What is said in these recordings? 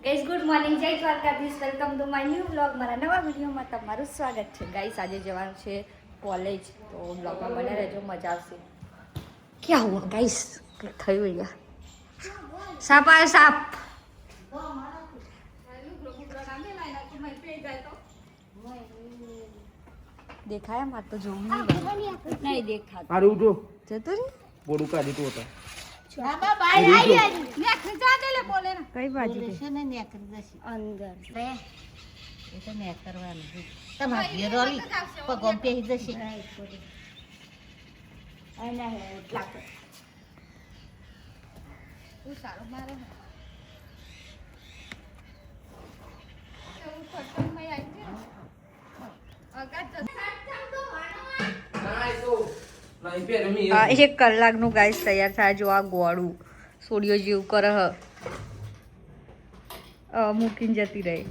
Guys good morning, જય Dwarkadhish. Welcome to my new vlog. મારા નવા વિડીયોમાં તમારું સ્વાગત છે. ગાઈસ આજે જવાનું છે કોલેજ, તો વ્લોગમાં બને રહેજો, મજા આવશે. ક્યાં હુઆ ગાઈસ? થયું યાર, સાપ આવ્યો સાપ. દેખાય માર તો જોવું નહીં દેખાતું. અરે ઉઠો, જતો રે બોડું કાઢી તો હતા. કઈ બાજુ અંદર એ તો મેં કરવાનું તમારી રોલી પગમ પહેરી જશે. સારું મારે એક કલાકનું ગાઈસ તૈયાર થાય. જો આ ગોળું સોડિયો જેવું કરે મૂકીને જતી રહી.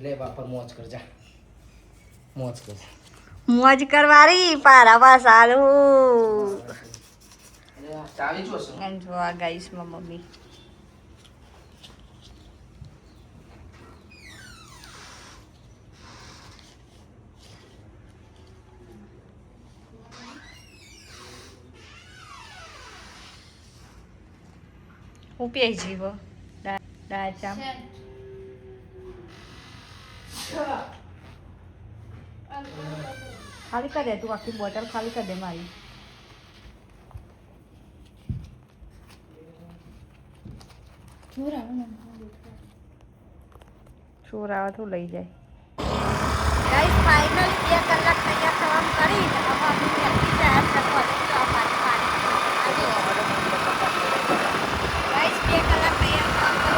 લે બાપા મોજ કર જા, મોજ કર. મોજ કરવારી પારા પાસાલું. ચાવી જોશે. જો આ ગાઈસ માં મમ્મી ઉપી જીવો દાચા ખાલી કરી દે તું, આખી બોટલ ખાલી કરી દે મારી. ચોર આવે તો લઈ જાય. ગાઈસ ફાઇનલ 2 કલાક તૈયાર થવાનું કરી હવે અમે બેસી જાય છે કોલેજ જવા માટે. ગાઈસ 2 કલાક તૈયાર થવાનું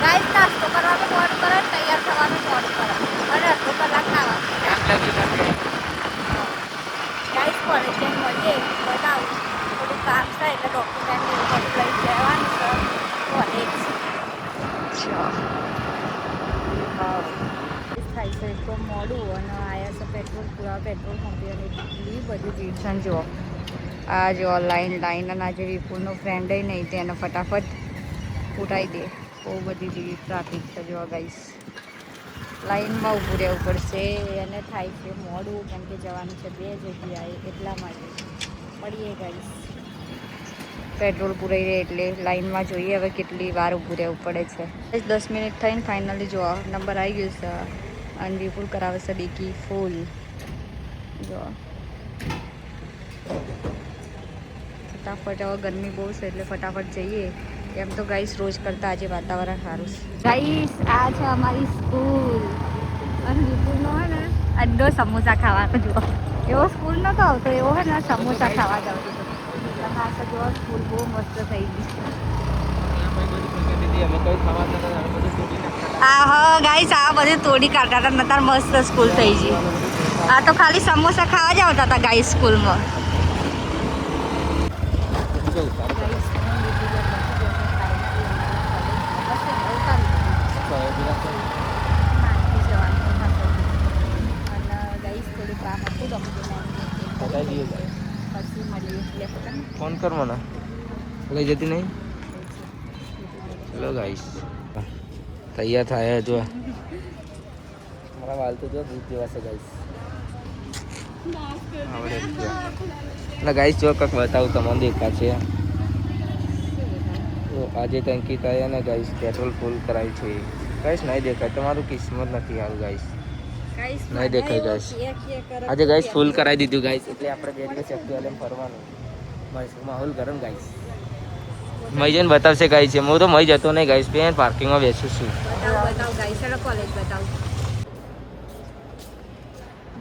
ગાઈસ નાસ્તો કરવાનું મોડું કરે, તૈયાર થવાનું મોડું કરે અને અડધો કલાક ખાવાનું. ગાઈસ કોલેજ મળીએ, બતાવું થોડું કામ છે એટલે ડોક્યુમેન્ટ એવું બધું લઈ જવાનું છે કોલેજ. થાય છે તો મોડું અને આવ્યા છે પેટ્રોલ પૂરા પેટ્રોલ પંપે અને એટલી બધી ભીડ છે. જો આ જો લાઈન અને આજે વિપુલનો ફ્રેન્ડ નહીં તેને ફટાફટ ઉઠાવી દે. બહુ બધી ભીડ ટ્રાફિક છે. જો ગાઈસ લાઈનમાં ઊભું રહેવું પડશે અને થાય છે મોડું કેમ કે જવાનું છે 2 જગ્યાએ, એટલા માટે મળીએ ગાઈસ. પેટ્રોલ પૂરાઈ રહે એટલે લાઈનમાં જોઈએ હવે કેટલી વાર ઊભું રહેવું પડે છે. 10 મિનિટ થઈને ફાઇનલી જો નંબર આવી ગયો છે અને વિપુલ કરાવે છે ડીકી ફૂલ. જો ફટાફટ, હવે ગરમી બહુ છે એટલે ફટાફટ જઈએ. એમ તો ગાઈસ રોજ કરતા આજે વાતાવરણ સારું છે. ગાઈસ આ છે અમારી સ્કૂલ અને વિપુલનો હોય ને અડ્ડો સમોસા ખાવાનો. જુઓ એવો સ્કૂલ નતો આવતો, એવો હોય ને સમોસા ખાવા જતો હતો. જો સ્કૂલ બહુ મસ્ત થઈ ગઈ. હા ગાઈસ આ બધી તોડી કાઢતા હતા, નતાર મસ્ત સ્કૂલ થઈ ગઈ. આ તો ખાલી સમોસા ખાવા જ આવતા હતા ગાઈસ સ્કૂલમાં. ફોન કર મને, લઈ જતી નહીં. ચલો ગાઈસ તૈયાર થાય. જો મારા વાલ તો જો દૂધ જેવા છે ગાઈસ. એટલે ગાઈસ જો કંઈક બતાવું તમને દેખાશે. તો આજે ટંકી થાય ને ગાઈસ પેટ્રોલ ફૂલ કરાય છે. ગાઈસ નહીં દેખાય, તમારું કિસ્મત નથી સારું ગાઈસ. નહીં દેખાય ગાઈસ. આજે ગાઈસ ફૂલ કરાવી દીધું ગાઈસ, એટલે આપણે 2 દિવસ એક્ટિવા ફરવાનું. માહોલ ગરમ ગાઈસ. મય જઈને બતાવશે ગાઈસ. હું તો મય જતો નહીં ગાઈસ, પેન પાર્કિંગમાં બેસું છું. બતાવ ગાઈસ, ચલો કોલેજ બતાવ.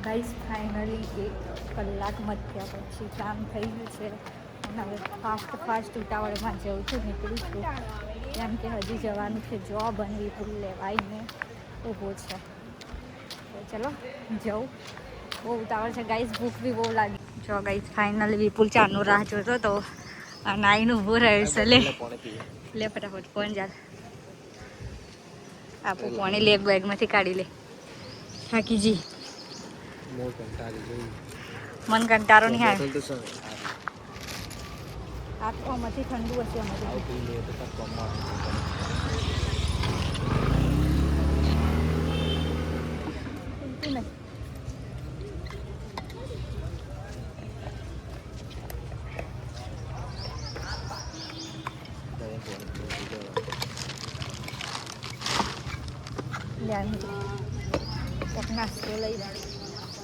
ગાઈસ ફાઇનલી 1 કલાક મધ્યા પછી કામ થઈ ગયું છે અને હવે ફાસ્ટ ઉતાવળમાં જઉં છું, નીકળું છું કેમ કે હજી જવાનું છે જોબ અને વિપુલ લેવાઈને ઊભો છે. તો ચલો જવું, બહુ ઉતાવળ છે ગાઈસ, ભૂખ બી બહુ લાગી. જો ગાઈસ ફાઇનલી વિપુલ ચાનો રાહ જોતો હતો અને આઈને ઊભો રહ્યો છે. લે ફટાફટ ફોન જા આપું પાણી લે, બેગમાંથી કાઢી લે. થાકી જી મન કંટાળો નહીં આવે બોટલ તો શું આ તો આમાંથી ઠંડુ હશે આમાંથી આવું પી લે તો કમમાં ઊંચું નહીં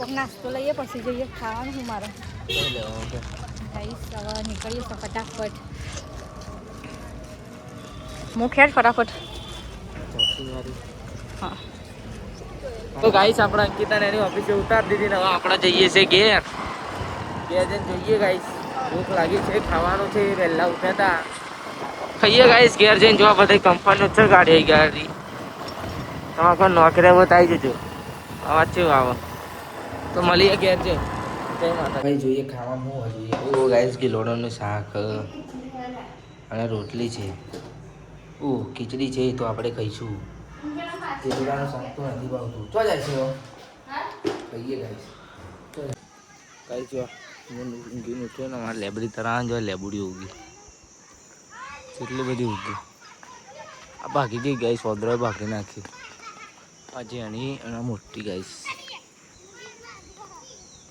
કોક નાસ્તો લઈએ પછી જઈએ ખાવાનું શું મારે ગાઈસ હવે નીકળીએ તો ફટાફટ મુખ્ય ફટાફટ હા તો ગાઈસ આપણે અંકિતાને એની ઓફિસે ઉતારી દીધી ને હવે આપણે જઈએ છે ઘેર જઈને જોઈએ ગાઈસ ભૂખ લાગી છે ખાવાનું છે વહેલા ઉઠ્યા હતા ખાઈએ ગાઈસ ઘેર જઈને જોવા બધા કંપનીઓ છે ગાડી આવી ગાડી તમારે કોઈ નોકરી હોય તો આવી જજો અવાજ છે આવે તો મળીએ ઘેર છે જય માતા ભાઈ જોઈએ ખાવામાં શું જોઈએ ઓ ગાઈસ ગિલોડોનું શાક અને રોટલી છે ઓ ખીચડી છે તો આપણે ખાઈશું ગિલોડાનું શાક તો નથી ભાવતું ચો જાય છે ખાઈએ ગાઈસ કઈ જો ઊંઘીને ઉઠ્યો ને અમારે લેબડી તરાણ જો લેબડી ઉગી કેટલી બધી ઉગી આ ભાગી ગઈ ગાઈસ ઓદરો ભાગી નાખી આ જેણી અને મોટી ગાઈસ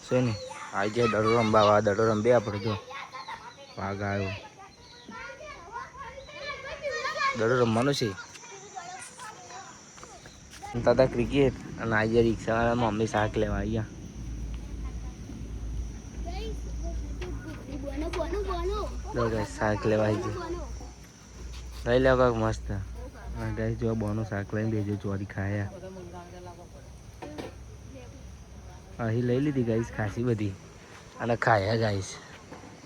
છે ને આવી જાય દડો રમવા દડો રંબે આપણે જો વાઘ આવ્યો દડો રમવાનો છે દાદા ક્રિકેટ અને આવી જાય રિક્ષાવાળા મમ્મી શાક લેવા આવ્યા શાક લેવા આવી જાય લઈ લેવા કાંક મસ્ત ગાઈસ જો બોનું શાક લઈને બેજો ચોરી ખાયા અહીં લઈ લીધી ગાઈસ ખાસી બધી અને ખાયા ગાઈસ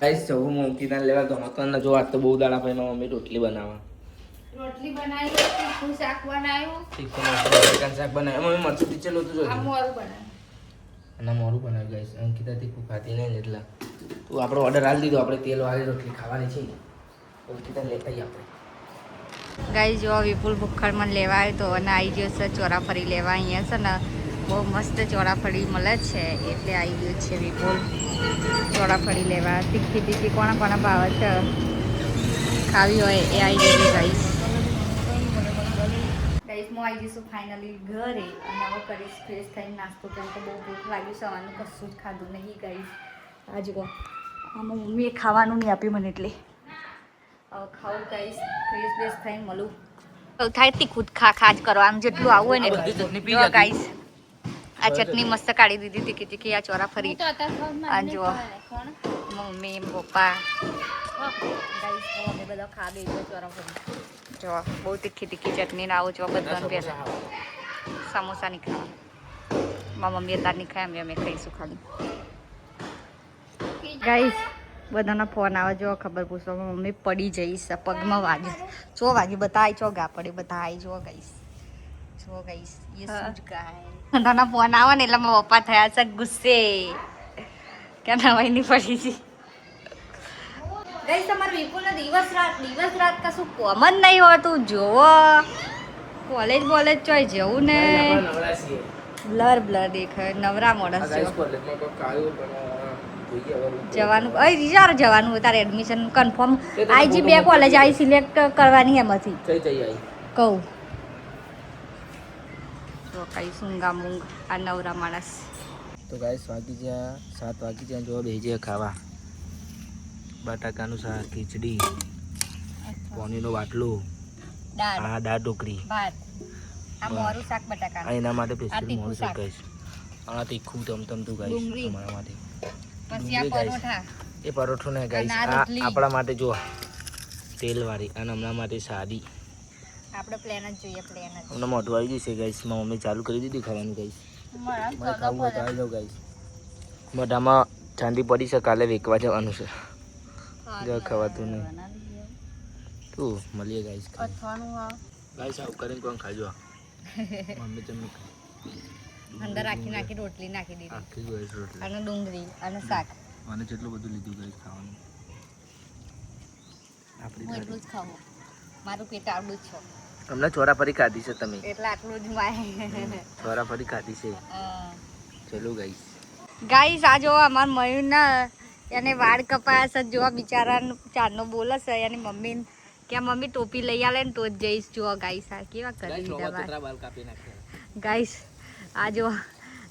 ગાઈસ સૌ મોંકીને લેવા ગમતો ને જો આજ તો બહુ દાડા પછી મમ્મી રોટલી બનાવવા રોટલી બનાવી તીખું શાક બનાવ્યું તીખું મરચું શાક બનાવ્યું મમ્મી મરચું ટીચર હતું જો મોરું બનાવ્યું અને મોરું બનાવ્યું ગાઈસ અંકિતા તીખું ખાતી નહીં એટલા તું આપણો ઓર્ડર આપી દીધો આપણે તેલવાળી રોટલી ખાવાની છે અંકિતા લેતા આપણે ગાઈ જો વિપુલ ભૂખડમાં લેવા આવ્યો તો અને આવી ગયો છે ચોરાફળી લેવા અહીંયા છે ને બહુ મસ્ત ચોરાફળી મળે છે એટલે આવી ગયું છે વિપુલ ચોરાફળી લેવા તીખી તીખી કોણા કોણા ભાવે છે ખાવી હોય એ આવી જશે ગાઈસ ગાઈસમાં આવી જઈશું ફાઇનલી ઘરે અને હવે કરીશ ફ્રેશ થઈને નાસ્તો કેમ કે બહુ ભૂખ લાગ્યું સવારનું કશું જ ખાધું નહીં ગાઈસ આ જુઓ આમાં મમ્મીએ ખાવાનું નહીં આપ્યું મને એટલે ખાવું ગાઈસ ફ્રેશ બેસ થઈને મળું થાય તીખું ખા જ કરવાનું જેટલું આવું હોય ને એટલું ગાઈસ આ ચટણી મસ્ત કાઢી દીધી તીખી તીખી આ ચોરાફળી આ જો મમ્મી પપ્પા ગાઈસ અમે બધા ખા દે ચોરાફળી જો બહુ તીખી તીખી ચટણી ને આવું જો બધાને પહેલા સમોસા નહીં ખાવા મારા મમ્મી અત્યારે નહીં ખાય અમે ખાઈશું ખાલી ગાઈસ બધાનો ફોન આવે જો ખબર પૂછો મમ્મી પડી જઈશ પગમાં વાગી ચો વાગી બતાવી ચો ગા પડી બતાવી જો ગઈશ એ શું ગાય બધાનો ફોન આવે ને એટલે મારા પપ્પા થયા છે ગુસ્સે કે નવાઈ નહીં પડી છે ગઈશ તમારે વિપુલ દિવસ રાત કશું કોમન નહીં હોતું જોવો કોલેજ ચોય જવું ને બ્લર દેખાય નવરા મોડસ જવાનું યાર જવાનું તારે એડમિશન કન્ફર્મ આઈજી બે કોલેજ આઈ સિલેક્ટ કરવાની એમાંથી કહું તો કઈ સુંગા મૂંગ આ નવરા માણસ તો ગાઈસ વાગી જ્યાં 7 વાગી જ્યાં જો બેજે ખાવા બટાકાનું શાક ખીચડી પાણીનો બાટલો દાળ ઢોકળી ભાત આ મોરું શાક બટાકા એના માટે સ્પેશિયલ મોરું શાક ગાઈસ આ તીખું તમતું ગાઈસ તમારા માટે પછી આ પરોઠા એ પરોઠો ને ગાઈસ આપણા માટે જો તેલવાળી અને હમણાં માટે સાદી આપણે પ્લેન જ જોઈએ હમણાં મોઢું આવી જશે ગાઈસ માં મમ્મી ચાલુ કરી દીધી ખાવાનું ગાઈસ મારે ખાવું હોય તો આવી જાઓ ગાઈસ મોઢામાં ચાંદી પડી છે કાલે વેકવા જવાનું છે જો ખવાતું નહીં તું મળીએ ગાઈસ ગાઈસ આવું કરીને કોણ ખાજો મમ્મી તમે અંદર નાખી રોટલી નાખી દીધી આખી ગાઈસ રોટલી અને ડુંગળી અને શાક અને જેટલું બધું લીધું ગાઈસ ખાવાનું હું એટલું જ ખાવું મારું પેટ આવડું જ છે તમને ચોરાફળી ખાધી છે તમે એટલે આટલું જ માય ચોરાફળી ખાધી છે ચલો ગાઈસ ગાઈસ આ જો અમાર મયુરના એને વાળ કપાયા છે જો બિચારાનો ચારનો બોલે છે એની મમ્મી કે મમ્મી ટોપી લઈ આલે ને તો જ જઈશ જો ગાઈસ આ કેવા કરી દીધા વાળ કાપી નાખ્યા ગાઈસ આ જો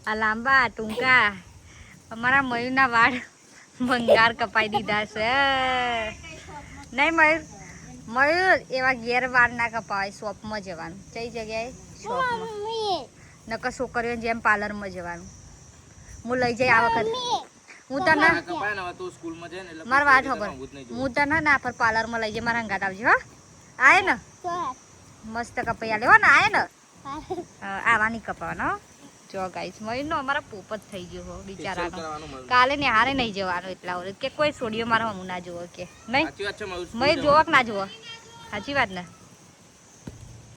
આ લાંબા ટૂંકા અમારા મયુરના વાળ ભંગાર કપાઈ દીધા છે નહીં મયુર એવા ઘેર વાળ ના કપાવાય શોપમાં જવાનું કઈ જગ્યાએ શોપમાં નકર છોકરીઓ જેમ પાર્લરમાં જવાનું હું લઈ જઈ આ વખત હું તને મારી વાત ખબર હું તને ના પર પાર્લરમાં લઈ જઈ મારા હંગાત આવજો હો આય ને મસ્ત કપાઈ આલે હો ને આય ને આવા નહીં કપાવાનો જો ગાઈસ મયુરનો અમારા પોપટ થઈ ગયો હો બિચારાનો કાલે ને હારે નહીં જવાનું એટલા વર્ષ કે કોઈ સોડિયો મારા હમું ના જોવો કે નહીં મયુર જોવો કે ના જોવો સાચી વાત ને